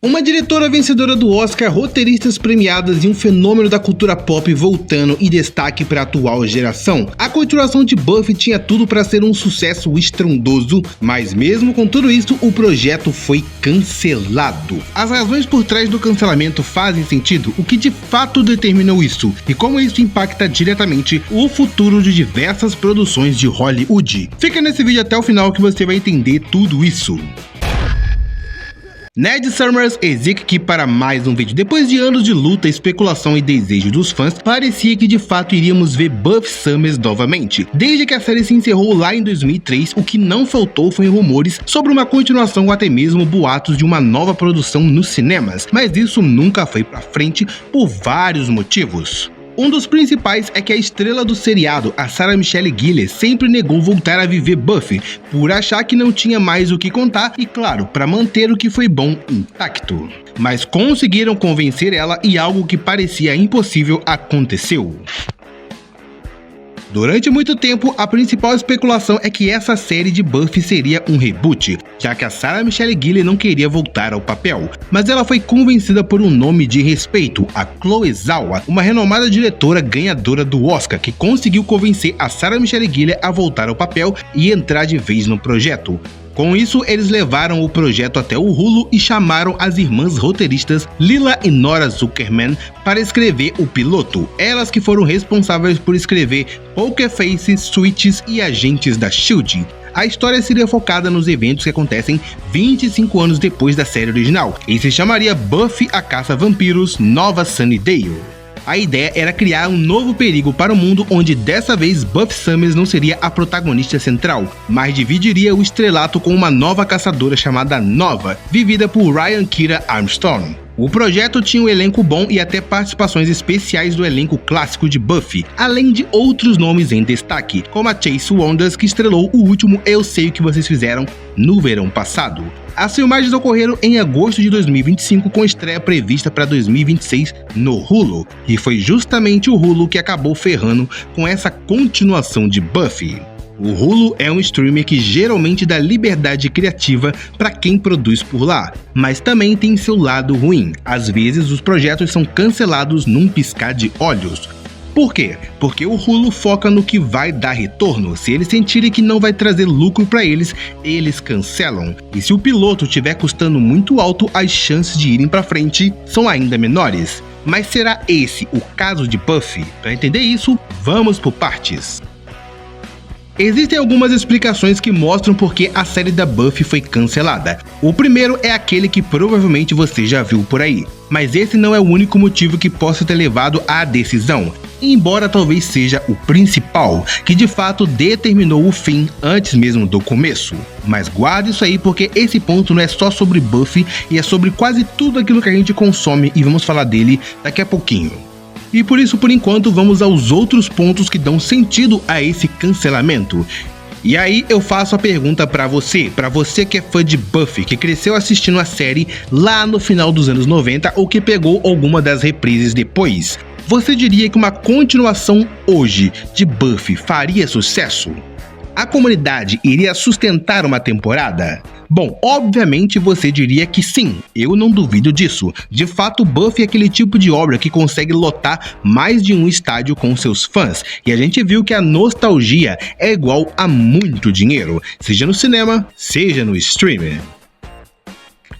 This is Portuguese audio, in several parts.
Uma diretora vencedora do Oscar, roteiristas premiadas e um fenômeno da cultura pop voltando em destaque para a atual geração. A continuação de Buffy tinha tudo para ser um sucesso estrondoso, mas mesmo com tudo isso, o projeto foi cancelado. As razões por trás do cancelamento fazem sentido, o que de fato determinou isso, e como isso impacta diretamente o futuro de diversas produções de Hollywood. Fica nesse vídeo até o final que você vai entender tudo isso. Ned Summers existe aqui para mais um vídeo. Depois de anos de luta, especulação e desejo dos fãs, parecia que de fato iríamos ver Buffy Summers novamente. Desde que a série se encerrou lá em 2003, o que não faltou foi rumores sobre uma continuação ou até mesmo boatos de uma nova produção nos cinemas, mas isso nunca foi pra frente por vários motivos. Um dos principais é que a estrela do seriado, a Sarah Michelle Gellar, sempre negou voltar a viver Buffy, por achar que não tinha mais o que contar e, claro, para manter o que foi bom intacto. Mas conseguiram convencer ela e algo que parecia impossível aconteceu. Durante muito tempo, a principal especulação é que essa série de Buffy seria um reboot, já que a Sarah Michelle Gellar não queria voltar ao papel, mas ela foi convencida por um nome de respeito, a Chloe Zhao, uma renomada diretora ganhadora do Oscar, que conseguiu convencer a Sarah Michelle Gellar a voltar ao papel e entrar de vez no projeto. Com isso, eles levaram o projeto até o Hulu e chamaram as irmãs roteiristas Lila e Nora Zuckerman para escrever o piloto, elas que foram responsáveis por escrever Poker Face, Switches e Agentes da S.H.I.E.L.D. A história seria focada nos eventos que acontecem 25 anos depois da série original, e se chamaria Buffy a Caça-Vampiros Nova Sunnydale. A ideia era criar um novo perigo para o mundo onde dessa vez Buffy Summers não seria a protagonista central, mas dividiria o estrelato com uma nova caçadora chamada Nova, vivida por Ryan Kiera Armstrong. O projeto tinha um elenco bom e até participações especiais do elenco clássico de Buffy, além de outros nomes em destaque, como a Chase Wonders, que estrelou o último Eu Sei O Que Vocês Fizeram no verão passado. As filmagens ocorreram em agosto de 2025, com estreia prevista para 2026 no Hulu, e foi justamente o Hulu que acabou ferrando com essa continuação de Buffy. O Hulu é um streamer que geralmente dá liberdade criativa para quem produz por lá, mas também tem seu lado ruim. Às vezes os projetos são cancelados num piscar de olhos. Por quê? Porque o Hulu foca no que vai dar retorno. Se eles sentirem que não vai trazer lucro para eles, eles cancelam. E se o piloto estiver custando muito alto, as chances de irem para frente são ainda menores. Mas será esse o caso de Buffy? Para entender isso, vamos por partes. Existem algumas explicações que mostram por que a série da Buffy foi cancelada. O primeiro é aquele que provavelmente você já viu por aí, mas esse não é o único motivo que possa ter levado à decisão, embora talvez seja o principal, que de fato determinou o fim antes mesmo do começo. Mas guarde isso aí, porque esse ponto não é só sobre Buffy e é sobre quase tudo aquilo que a gente consome, e vamos falar dele daqui a pouquinho. E por isso, por enquanto, vamos aos outros pontos que dão sentido a esse cancelamento. E aí eu faço a pergunta pra você que é fã de Buffy, que cresceu assistindo a série lá no final dos anos 90 ou que pegou alguma das reprises depois. Você diria que uma continuação hoje de Buffy faria sucesso? A comunidade iria sustentar uma temporada? Bom, obviamente você diria que sim, eu não duvido disso. De fato, Buffy é aquele tipo de obra que consegue lotar mais de um estádio com seus fãs, e a gente viu que a nostalgia é igual a muito dinheiro, seja no cinema, seja no streaming.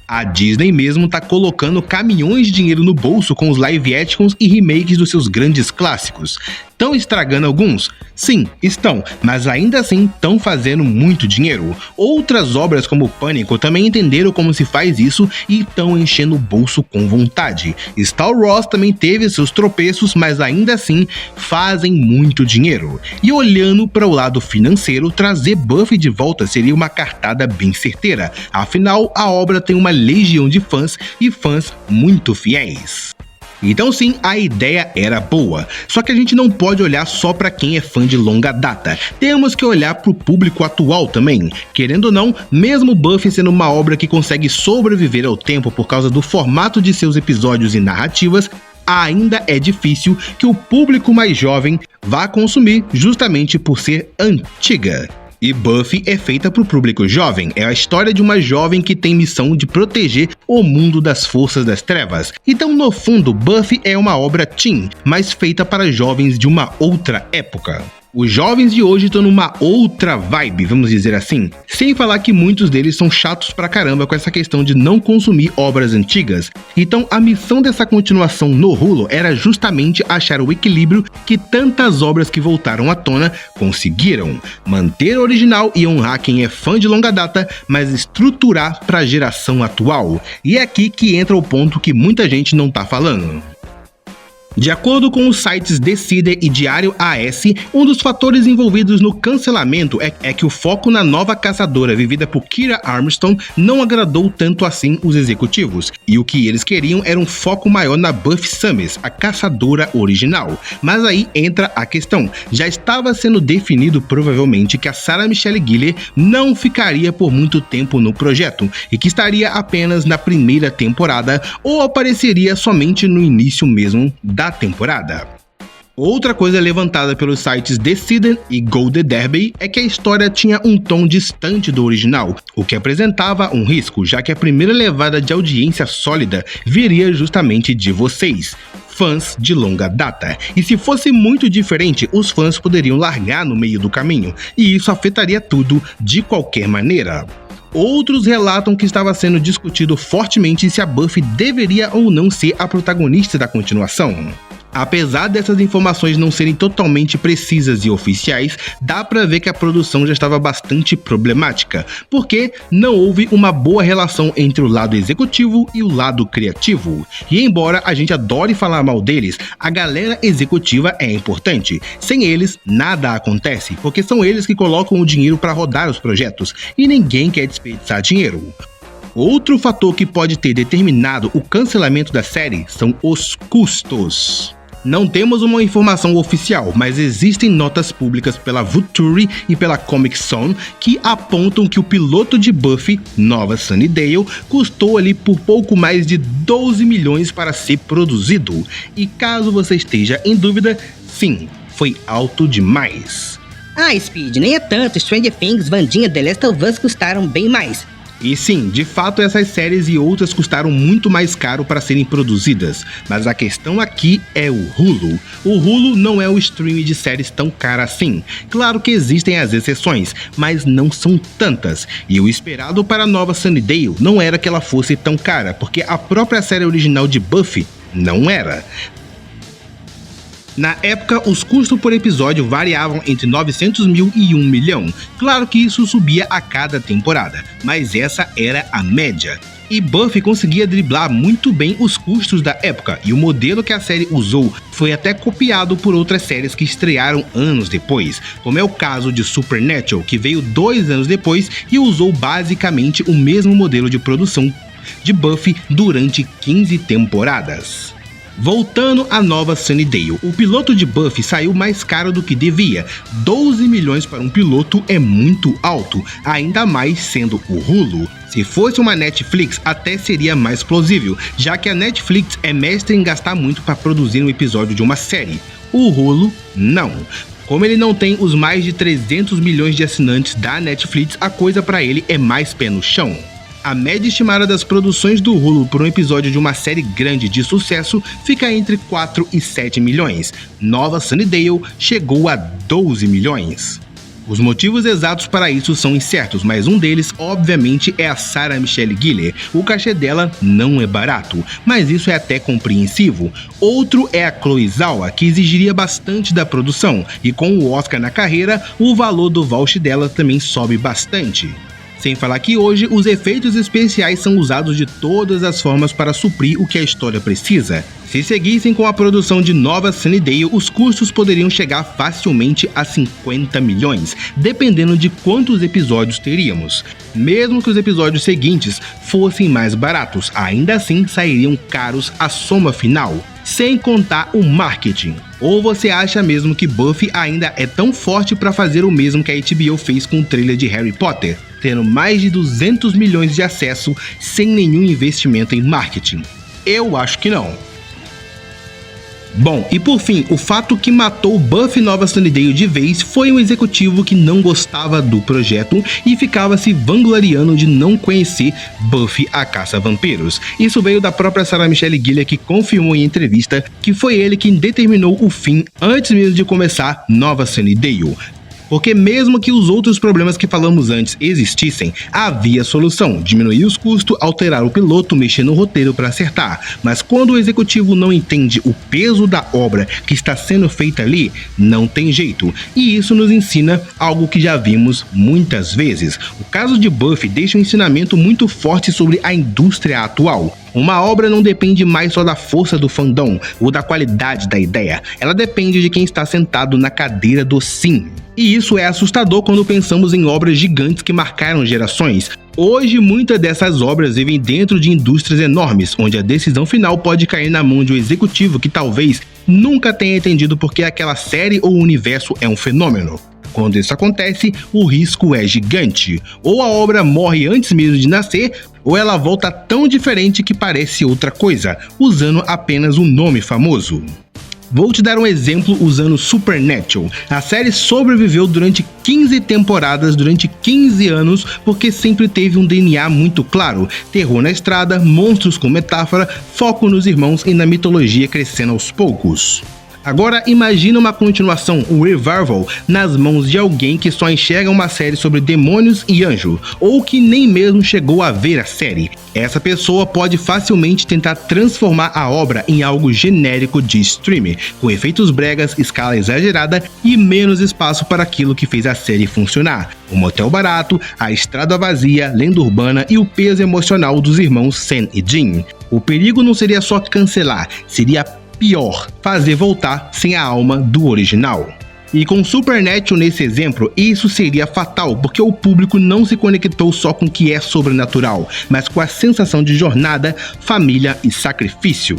A Disney mesmo tá colocando caminhões de dinheiro no bolso com os live actions e remakes dos seus grandes clássicos. Estão estragando alguns? Sim, estão, mas ainda assim estão fazendo muito dinheiro. Outras obras como Pânico também entenderam como se faz isso e estão enchendo o bolso com vontade. Star Wars também teve seus tropeços, mas ainda assim fazem muito dinheiro. E olhando para o lado financeiro, trazer Buffy de volta seria uma cartada bem certeira. Afinal, a obra tem uma legião de fãs e fãs muito fiéis. Então sim, a ideia era boa, só que a gente não pode olhar só para quem é fã de longa data, temos que olhar para o público atual também. Querendo ou não, mesmo Buffy sendo uma obra que consegue sobreviver ao tempo por causa do formato de seus episódios e narrativas, ainda é difícil que o público mais jovem vá consumir justamente por ser antiga. E Buffy é feita para o público jovem, é a história de uma jovem que tem missão de proteger o mundo das forças das trevas. Então, no fundo, Buffy é uma obra teen, mas feita para jovens de uma outra época. Os jovens de hoje estão numa outra vibe, vamos dizer assim. Sem falar que muitos deles são chatos pra caramba com essa questão de não consumir obras antigas. Então a missão dessa continuação no Hulu era justamente achar o equilíbrio que tantas obras que voltaram à tona conseguiram. Manter o original e honrar quem é fã de longa data, mas estruturar pra geração atual. E é aqui que entra o ponto que muita gente não tá falando. De acordo com os sites Decider e Diário AS, um dos fatores envolvidos no cancelamento é que o foco na nova caçadora vivida por Kira Armstrong não agradou tanto assim os executivos, e o que eles queriam era um foco maior na Buffy Summers, a caçadora original. Mas aí entra a questão, já estava sendo definido provavelmente que a Sarah Michelle Gellar não ficaria por muito tempo no projeto, e que estaria apenas na primeira temporada, ou apareceria somente no início mesmo da temporada. Outra coisa levantada pelos sites Decider e Go The Derby é que a história tinha um tom distante do original, o que apresentava um risco, já que a primeira levada de audiência sólida viria justamente de vocês, fãs de longa data. E se fosse muito diferente, os fãs poderiam largar no meio do caminho, e isso afetaria tudo de qualquer maneira. Outros relatam que estava sendo discutido fortemente se a Buffy deveria ou não ser a protagonista da continuação. Apesar dessas informações não serem totalmente precisas e oficiais, dá pra ver que a produção já estava bastante problemática, porque não houve uma boa relação entre o lado executivo e o lado criativo. E embora a gente adore falar mal deles, a galera executiva é importante. Sem eles, nada acontece, porque são eles que colocam o dinheiro para rodar os projetos, e ninguém quer desperdiçar dinheiro. Outro fator que pode ter determinado o cancelamento da série são os custos. Não temos uma informação oficial, mas existem notas públicas pela Vulture e pela Comic Zone que apontam que o piloto de Buffy, Nova Sunnydale, custou ali por pouco mais de 12 milhões para ser produzido. E caso você esteja em dúvida, sim, foi alto demais. Ah, Speed, nem é tanto. Stranger Things, Vandinha, The Last of Us custaram bem mais. E sim, de fato essas séries e outras custaram muito mais caro para serem produzidas, mas a questão aqui é o Hulu. O Hulu não é o streaming de séries tão caro assim. Claro que existem as exceções, mas não são tantas. E o esperado para a Nova Sunnydale não era que ela fosse tão cara, porque a própria série original de Buffy não era. Na época, os custos por episódio variavam entre 900 mil e 1 milhão. Claro que isso subia a cada temporada, mas essa era a média. E Buffy conseguia driblar muito bem os custos da época, e o modelo que a série usou foi até copiado por outras séries que estrearam anos depois, como é o caso de Supernatural, que veio 2 anos depois e usou basicamente o mesmo modelo de produção de Buffy durante 15 temporadas. Voltando à Nova Sunnydale, o piloto de Buffy saiu mais caro do que devia. 12 milhões para um piloto é muito alto, ainda mais sendo o Hulu. Se fosse uma Netflix, até seria mais plausível, já que a Netflix é mestre em gastar muito para produzir um episódio de uma série. O Hulu, não. Como ele não tem os mais de 300 milhões de assinantes da Netflix, a coisa para ele é mais pé no chão. A média estimada das produções do Hulu por um episódio de uma série grande de sucesso fica entre 4 e 7 milhões. Nova Sunnydale chegou a 12 milhões. Os motivos exatos para isso são incertos, mas um deles, obviamente, é a Sarah Michelle Gellar. O cachê dela não é barato, mas isso é até compreensivo. Outro é a Chloe Zhao, que exigiria bastante da produção, e com o Oscar na carreira, o valor do voucher dela também sobe bastante. Sem falar que hoje os efeitos especiais são usados de todas as formas para suprir o que a história precisa. Se seguissem com a produção de Nova Sunnydale, os custos poderiam chegar facilmente a 50 milhões, dependendo de quantos episódios teríamos. Mesmo que os episódios seguintes fossem mais baratos, ainda assim sairiam caros a soma final, sem contar o marketing. Ou você acha mesmo que Buffy ainda é tão forte para fazer o mesmo que a HBO fez com o trailer de Harry Potter, tendo mais de 200 milhões de acesso sem nenhum investimento em marketing? Eu acho que não. Bom, e por fim, o fato que matou Buffy Nova Sunnydale de vez foi um executivo que não gostava do projeto e ficava se vangloriando de não conhecer Buffy a Caça-Vampiros. Isso veio da própria Sarah Michelle Gellar, que confirmou em entrevista que foi ele quem determinou o fim antes mesmo de começar Nova Sunnydale. Porque mesmo que os outros problemas que falamos antes existissem, havia solução: diminuir os custos, alterar o piloto, mexer no roteiro para acertar. Mas quando o executivo não entende o peso da obra que está sendo feita ali, não tem jeito. E isso nos ensina algo que já vimos muitas vezes. O caso de Buffy deixa um ensinamento muito forte sobre a indústria atual. Uma obra não depende mais só da força do fandom ou da qualidade da ideia, ela depende de quem está sentado na cadeira do sim. E isso é assustador quando pensamos em obras gigantes que marcaram gerações. Hoje, muitas dessas obras vivem dentro de indústrias enormes, onde a decisão final pode cair na mão de um executivo que talvez nunca tenha entendido porque aquela série ou universo é um fenômeno. Quando isso acontece, o risco é gigante. Ou a obra morre antes mesmo de nascer, ou ela volta tão diferente que parece outra coisa, usando apenas um nome famoso. Vou te dar um exemplo usando Supernatural. A série sobreviveu durante 15 temporadas, durante 15 anos, porque sempre teve um DNA muito claro: terror na estrada, monstros com metáfora, foco nos irmãos e na mitologia crescendo aos poucos. Agora imagina uma continuação, um revival, nas mãos de alguém que só enxerga uma série sobre demônios e anjo, ou que nem mesmo chegou a ver a série. Essa pessoa pode facilmente tentar transformar a obra em algo genérico de streaming, com efeitos bregas, escala exagerada e menos espaço para aquilo que fez a série funcionar: o motel barato, a estrada vazia, lenda urbana e o peso emocional dos irmãos Sam e Dean. O perigo não seria só cancelar, seria pior, fazer voltar sem a alma do original. E com Supernatural nesse exemplo, isso seria fatal, porque o público não se conectou só com o que é sobrenatural, mas com a sensação de jornada, família e sacrifício.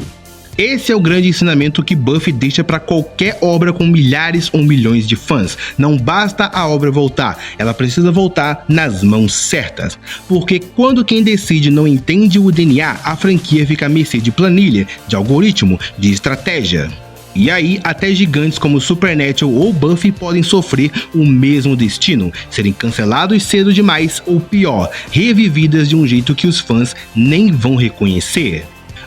Esse é o grande ensinamento que Buffy deixa para qualquer obra com milhares ou milhões de fãs. Não basta a obra voltar, ela precisa voltar nas mãos certas. Porque quando quem decide não entende o DNA, a franquia fica à mercê de planilha, de algoritmo, de estratégia. E aí, até gigantes como Supernatural ou Buffy podem sofrer o mesmo destino: serem cancelados cedo demais ou pior, revividas de um jeito que os fãs nem vão reconhecer.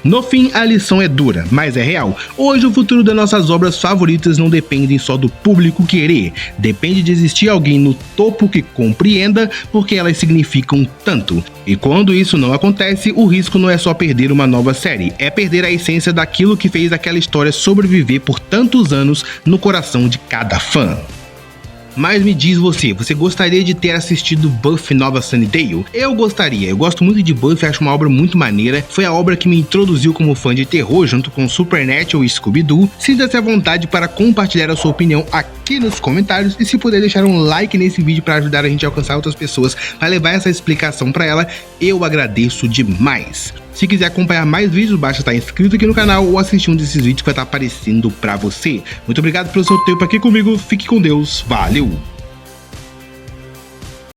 No fim, a lição é dura, mas é real. Hoje o futuro das nossas obras favoritas não depende só do público querer, depende de existir alguém no topo que compreenda porque elas significam tanto. E quando isso não acontece, o risco não é só perder uma nova série, é perder a essência daquilo que fez aquela história sobreviver por tantos anos no coração de cada fã. Mas me diz você gostaria de ter assistido Buffy Nova Sunnydale? Eu gostaria, eu gosto muito de Buffy, acho uma obra muito maneira, foi a obra que me introduziu como fã de terror junto com Supernatural e Scooby-Doo. Sinta-se à vontade para compartilhar a sua opinião aqui nos comentários e se puder deixar um like nesse vídeo para ajudar a gente a alcançar outras pessoas, para levar essa explicação para ela, eu agradeço demais. Se quiser acompanhar mais vídeos, basta estar inscrito aqui no canal ou assistir um desses vídeos que vai estar aparecendo pra você. Muito obrigado pelo seu tempo aqui comigo, fique com Deus, valeu!